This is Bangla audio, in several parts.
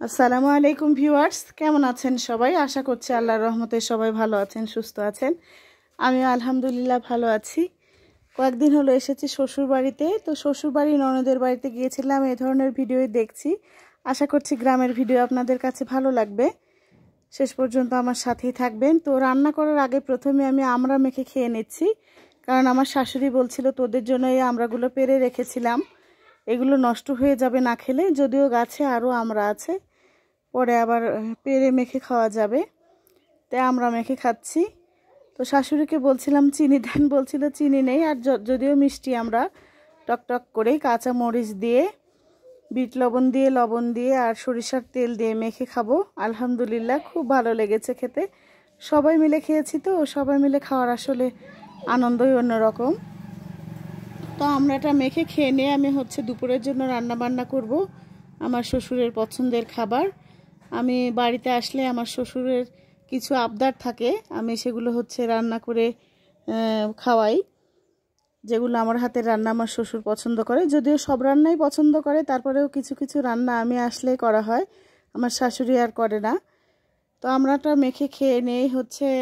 আসসালামু আলাইকুম ভিউয়ার্স, কেমন আছেন সবাই? আশা করছি আল্লাহর রহমতে সবাই ভালো আছেন, সুস্থ আছেন। আমিও আলহামদুলিল্লাহ ভালো আছি। কয়েকদিন হলো এসেছি শ্বশুর বাড়িতে। তো শ্বশুর বাড়ি ননদের বাড়িতে গিয়েছিলাম, এই ধরনের ভিডিওই দেখছি। আশা করছি গ্রামের ভিডিও আপনাদের কাছে ভালো লাগবে। শেষ পর্যন্ত আমার সাথেই থাকবেন। তো রান্না করার আগে প্রথমে আমি আমড়া মেখে খেয়ে নিচ্ছি, কারণ আমার শাশুড়ি বলছিল তোদের জন্য এই আমড়াগুলো পেড়ে রেখেছিলাম, এগুলো নষ্ট হয়ে যাবে না খেলে। যদিও গাছে আরও আমড়া আছে, পরে আবার পেড়ে মেখে খাওয়া যাবে, তাই আমরা মেখে খাচ্ছি। তো শাশুড়িকে বলছিলাম চিনি দেন, বলছিল চিনি নেই। আর যদিও মিষ্টি আমরা টকটক করে কাঁচা মরিচ দিয়ে, বিট লবণ দিয়ে আর সরিষার তেল দিয়ে মেখে খাবো। আলহামদুলিল্লাহ খুব ভালো লেগেছে খেতে। সবাই মিলে খেয়েছি, তো সবাই মিলে খাওয়ার আসলে আনন্দই অন্যরকম। তো আমরাটা মেখে খেয়ে নিয়ে আমি দুপুরের জন্য রান্না বান্না করব আমার শ্বশুরের পছন্দের খাবার। আমি বাড়িতে আসলে আমার শ্বশুরের কিছু আবদার থাকে, আমি সেগুলো রান্না করে খাওয়াই, যেগুলো আমার হাতের রান্না আমার শ্বশুর পছন্দ করে। যদিও সব রান্নাই পছন্দ করে, তারপরেও কিছু কিছু রান্না আমি আসলেই করা হয়, আমার শাশুড়ি আর করে না। তো আমরাটা মেখে খেয়ে নিয়েই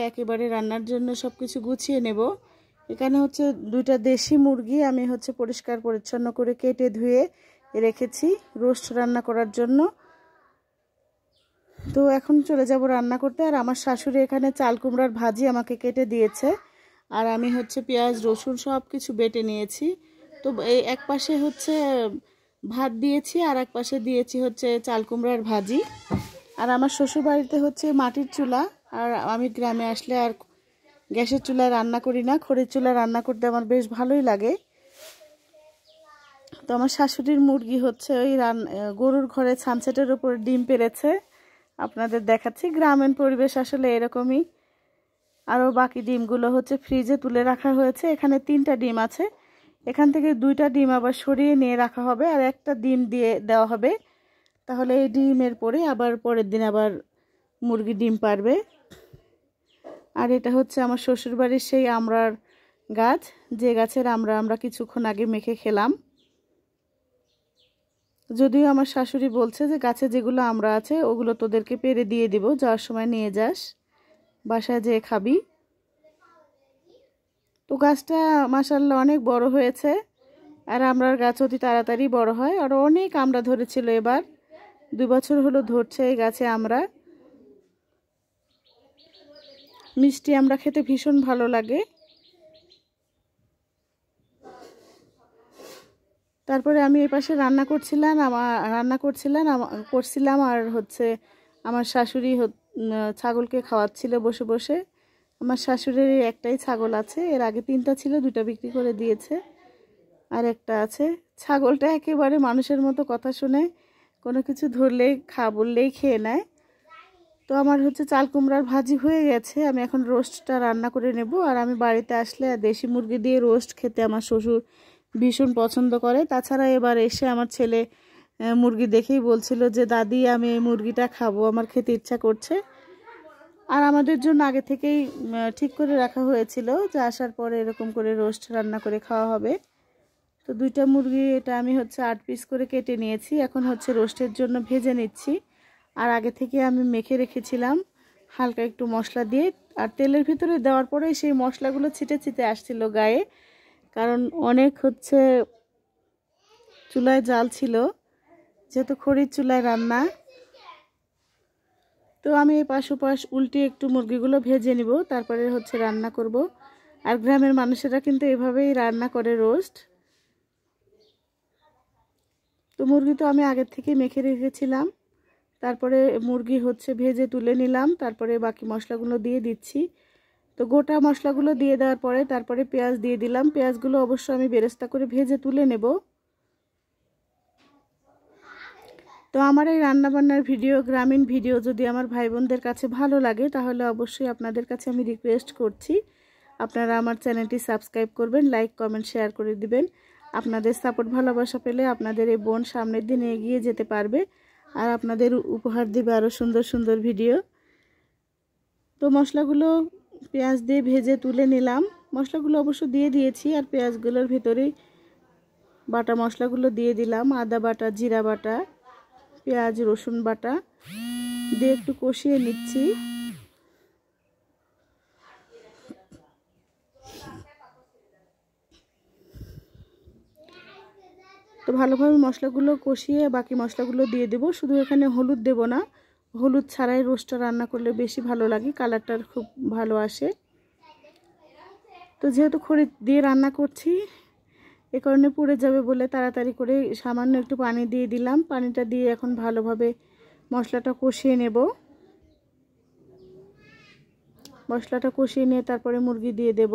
একেবারে রান্নার জন্য সব কিছু গুছিয়ে নেব। এখানে দুইটা দেশি মুরগি আমি পরিষ্কার পরিচ্ছন্ন করে কেটে ধুয়ে রেখেছি রোস্ট রান্না করার জন্য। তো এখন চলে যাব রান্না করতে। আর আমার শাশুড়ি এখানে চাল কুমড়ার ভাজি আমাকে কেটে দিয়েছে, আর আমি পেঁয়াজ রসুন সব কিছু বেটে নিয়েছি। তো এই এক পাশে ভাত দিয়েছি, আর এক পাশে দিয়েছি চাল কুমড়ার ভাজি। আর আমার শ্বশুর বাড়িতে মাটির চুলা, আর আমি গ্রামে আসলে আর গ্যাসের চুলায় রান্না করি না, খড়ির চুলায় রান্না করতে আমার বেশ ভালোই লাগে। তো আমার শাশুড়ির মুরগি ওই গরুর ঘরে ছানসেটের উপর ডিম পেড়েছে, আপনাদের দেখাচ্ছি। গ্রামীণ পরিবেশ আসলে এরকমই। আরও বাকি ডিমগুলো ফ্রিজে তুলে রাখা হয়েছে। এখানে 3টা ডিম আছে, এখান থেকে 2টা ডিম আবার সরিয়ে নিয়ে রাখা হবে, আর একটা ডিম দিয়ে দেওয়া হবে। তাহলে এই ডিমের পরে আবার পরের দিন আবার মুরগি ডিম পারবে। আর এটা আমার শ্বশুরবাড়ির সেই আমড়ার গাছ, যে গাছের আমরা কিছুক্ষণ আগে মেখে খেলাম। যদিও আমার শাশুড়ি বলছে যে গাছে যেগুলো আমড়া আছে ওগুলো তোদেরকে পেড়ে দিয়ে দিব, যাওয়ার সময় নিয়ে যাস, বাসায় যেয়ে খাবি। তো গাছটা মাশাআল্লাহ অনেক বড় হয়েছে, আর আমড়ার গাছ অতি তাড়াতাড়ি বড় হয়। আর অনেক আমড়া ধরেছিল, এবার 2 বছর হলো ধরছে এই গাছে আমড়া। মিষ্টি আমড়া খেতে ভীষণ ভালো লাগে। তারপরে আমি এই পাশে রান্না করছিলাম আর আমার শাশুড়ি ছাগলকে খাওয়াচ্ছিল বসে বসে। আমার শাশুড়ির একটাই ছাগল আছে, এর আগে 3টা ছিল, 2টা বিক্রি করে দিয়েছে, আর একটা আছে। ছাগলটা একেবারে মানুষের মতো কথা শুনে, কোনো কিছু ধরলেই বললেই খেয়ে নেয়। তো আমার চাল কুমড়ার ভাজি হয়ে গেছে, আমি এখন রোস্টটা রান্না করে নেব। আর আমি বাড়িতে আসলে দেশি মুরগি দিয়ে রোস্ট খেতে আমার শ্বশুর ভীষণ পছন্দ করে। তাছাড়া এবার এসে আমার ছেলে মুরগি দেখেই বলছিল যে দাদি আমি এই মুরগিটা খাবো, আমার খেতে ইচ্ছা করছে। আর আমাদের জন্য আগে থেকেই ঠিক করে রাখা হয়েছিল যে আসার পরে এরকম করে রোস্ট রান্না করে খাওয়া হবে। তো 2টা মুরগি এটা আমি 8 পিস করে কেটে নিয়েছি, এখন রোস্টের জন্য ভেজে নিচ্ছি। আর আগে থেকে আমি মেখে রেখেছিলাম হালকা একটু মশলা দিয়ে, আর তেলের ভিতরে দেওয়ার পরে সেই মশলাগুলো ছিটে ছিটে আসছিল গায়ে, কারণ অনেক চুলায় জাল ছিল, যেহেতু খড়ির চুলায় রান্না। তো আমি এই পাশ উল্টে একটু মুরগিগুলো ভেজে নিব, তারপরে রান্না করব। আর গ্রামের মানুষেরা কিন্তু এভাবেই রান্না করে রোস্ট। তো মুরগি তো আমি আগের থেকে মেখে রেখেছিলাম, তারপরে মুরগি ভেজে তুলে নিলাম, তারপরে বাকি মশলাগুলো দিয়ে দিচ্ছি। তো গোটা মশলাগুলো দিয়ে দেওয়ার পরে তারপরে পেঁয়াজ দিয়ে দিলাম। পেঁয়াজগুলো অবশ্য আমি বেরেস্তা করে ভেজে তুলে নেব। তো আমার এই রান্নাবান্নার ভিডিও, গ্রামীণ ভিডিও যদি আমার ভাই বোনদের কাছে ভালো লাগে, তাহলে অবশ্যই আপনাদের কাছে আমি রিকোয়েস্ট করছি আপনারা আমার চ্যানেলটি সাবস্ক্রাইব করবেন, লাইক কমেন্ট শেয়ার করে দিবেন। আপনাদের সাপোর্ট ভালোবাসা পেলে আপনাদের এই বোন সামনের দিনে এগিয়ে যেতে পারবে, আর আপনাদের উপহার দেবে আরও সুন্দর সুন্দর ভিডিও। তো মশলাগুলো পেঁয়াজ দিয়ে ভেজে তুলে নিলাম, মশলাগুলো অবশ্য দিয়ে দিয়েছি, আর পেঁয়াজগুলোর ভিতরেই বাটা মশলাগুলো দিয়ে দিলাম, আদা বাটা, জিরা বাটা, পেঁয়াজ রসুন বাটা দিয়ে একটু কষিয়ে নিচ্ছি। তো ভালোভাবে মশলাগুলো কষিয়ে বাকি মশলাগুলো দিয়ে দেব। শুধু এখানে হলুদ দেব না, হলুদ ছাড়াই রোস্টটা রান্না করলে বেশি ভালো লাগে, কালারটা খুব ভালো আসে। তো যেহেতু খড়ি দিয়ে রান্না করছি এ কারণে পুড়ে যাবে বলে তাড়াতাড়ি করে সামান্য একটু পানি দিয়ে দিলাম। পানিটা দিয়ে এখন ভালোভাবে মশলাটা কষিয়ে নেব। মশলাটা কষিয়ে নিয়ে তারপরে মুরগি দিয়ে দেব।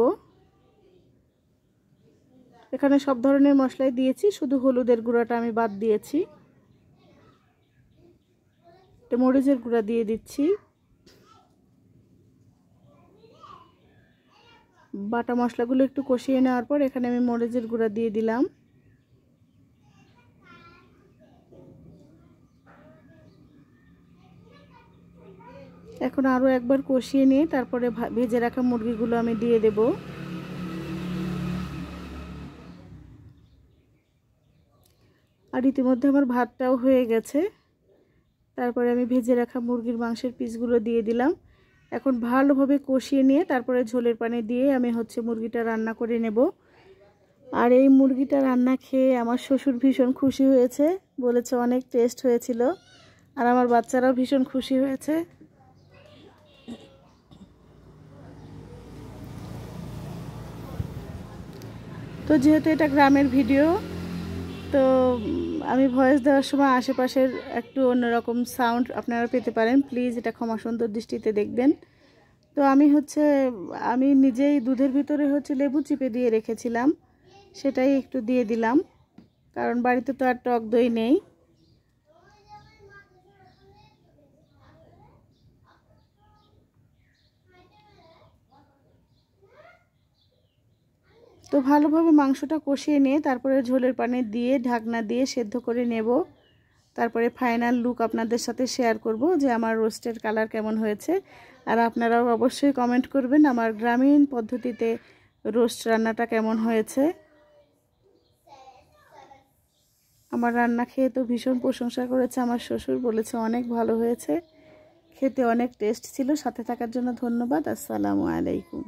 এখানে সব ধরনের মশলাই দিয়েছি, শুধু হলুদের গুঁড়াটা আমি বাদ দিয়েছি। তো মরিচের গুঁড়া দিয়ে দিচ্ছি। বাটা মশলাগুলো একটু কষিয়ে নেওয়ার পর এখানে আমি মরিচের গুঁড়া দিয়ে দিলাম। এখন আরও একবার কষিয়ে নিয়ে তারপরে ভেজে রাখা মুরগিগুলো আমি দিয়ে দেব। আর ইতিমধ্যে আমার ভাতটাও হয়ে গেছে। তারপরে আমি ভেজে রাখা মুরগির মাংসের পিসগুলো দিয়ে দিলাম। এখন ভালোভাবে কষিয়ে নিয়ে তারপরে ঝোলের পানি দিয়ে আমি মুরগিটা রান্না করে নেব। আর এই মুরগিটা রান্না খেয়ে আমার শ্বশুর ভীষণ খুশি হয়েছে, বলেছে অনেক টেস্ট হয়েছিল। আর আমার বাচ্চারাও ভীষণ খুশি হয়েছে। তো যেহেতু এটা গ্রামের ভিডিও, তো আমি ভয়েস দেওয়ার সময় আশেপাশের একটু অন্যরকম সাউন্ড আপনারা পেতে পারেন, প্লিজ এটা ক্ষমা সুন্দর দৃষ্টিতে দেখবেন। তো আমি নিজেই দুধের ভিতরে লেবু চিপে দিয়ে রেখেছিলাম, সেটাই একটু দিয়ে দিলাম, কারণ বাড়িতে তো আর টক দই নেই। তো ভালোভাবে মাংসটা কষিয়ে নিয়ে তারপরে ঝোলের পানি দিয়ে ঢাকনা দিয়ে সেদ্ধ করে নেব। তারপরে ফাইনাল লুক আপনাদের সাথে শেয়ার করব যে আমার রোস্টের কালার কেমন হয়েছে। আর আপনারাও অবশ্যই কমেন্ট করবেন আমার গ্রামীণ পদ্ধতিতে রোস্ট রান্নাটা কেমন হয়েছে। আমার রান্না খেয়ে তো ভীষণ প্রশংসা করেছে আমার শ্বশুর, বলেছে অনেক ভালো হয়েছে, খেতে অনেক টেস্ট ছিল। সাথে থাকার জন্য ধন্যবাদ। আসসালামু আলাইকুম।